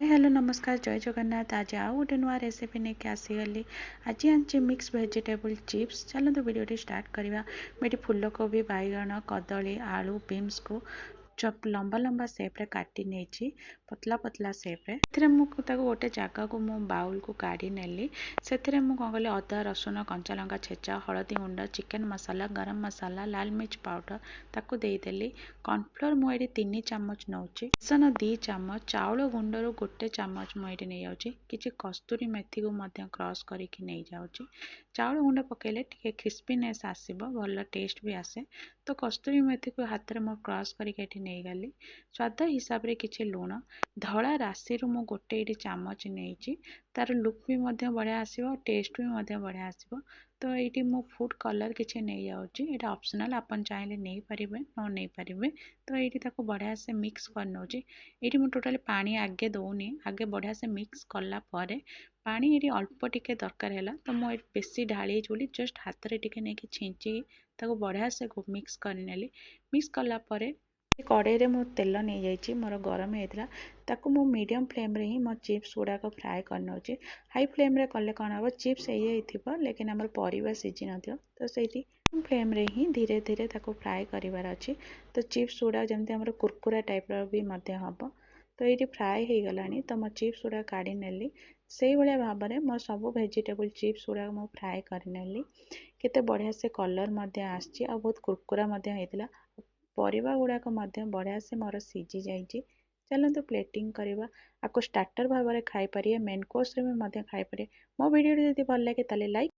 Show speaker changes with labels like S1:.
S1: Hello नमस्कार जय जगन्नाथ। आज आउ गोटे नुआ रेसिपी नहीं आसीगली। आज आनी मिक्स वेजिटेबल चिप्स। चलते वीडियो स्टार्ट करवा। मैं फूलकोबी बैगण कदली आलू बीन्स को चप लंबा लंबा सेप्रे काटी नहीं पतला पतला सेप्रे गोटे जगह को मु बाउल को काढ़ी नेली। से कौन कली अदा रसुण कंचा लंका छेचा हलदी गुंड चिकेन मसाला गरम मसाला लाल मिर्च पाउडर ताकू देदेली। कॉर्नफ्लोर मुझे 3 चामच नौ बेसन 2 चामच चाउल गुंड रू गोटे चामच मुझे नहीं जाऊँगी। किसी कस्तूरी मेथी को क्रश करके नहीं जाऊँगी। चाउल गुंड पकेले टिके क्रिस्पीनेस आसब भल टेस्ट भी आसे। तो कस्तूरी मेथी को हाथ में क्रश करके नहीं गली। स्वाद हिसाब रे किछि लुण धला राशि मु गोटे ये चामच नहीं तार लुक भी बढ़िया आसो टेस्ट भी बढ़िया आसो। तो ये मु फूड कलर किसी नहीं जाऊँगी। यहाँ ऑप्शनल आपन चाहिए नहीं पारे न नहीं पारे। तो ये बढ़िया से मिक्स कर नौची। ये मुझे टोटाली पानी आगे दौनी आगे बढ़िया से मिक्स कला परे पानी ये अल्प टिके दरकार है। तो मुझे बेसी ढाली बोली जस्ट हाथ में टिके नहीं छिंची बढ़िया से मिक्स करनेली। मिक्स कलापर कड़े मु तेल नहीं जाइए मोर गरम होता ताकू मु मीडियम फ्लेम रे ही मो चिप्स गुड़ाक फ्राए कर नौची। हाई फ्लेम रे कले कौन हम चिप्स हो लेकिन आम परिवा सीझी न तो सही फ्लेम रे ही धीरे धीरे ताको फ्राए करार अच्छी। तो चिप्स गुड़ा जमी आम कुरकुरा टाइप भी हम। तो ये फ्राए हो गला तो मो चिप्स गुड़ा काढ़ी नेली। से भाया भाव में मो सब वेजिटेबल चिप्स गुड़ा मु फ्राए करनेली। केते बढ़िया से कलर आसची आ बहुत कुरकुरा होता। परिवा गुड़ाक बढ़िया से मोर सीझी जाइए। चलते प्लेटिंग करवा आपको स्टार्टर भाव में खाई पारे मेन कोर्स रे भी खाई पारे। मो वीडियो जदि भल लगे ताले लाइक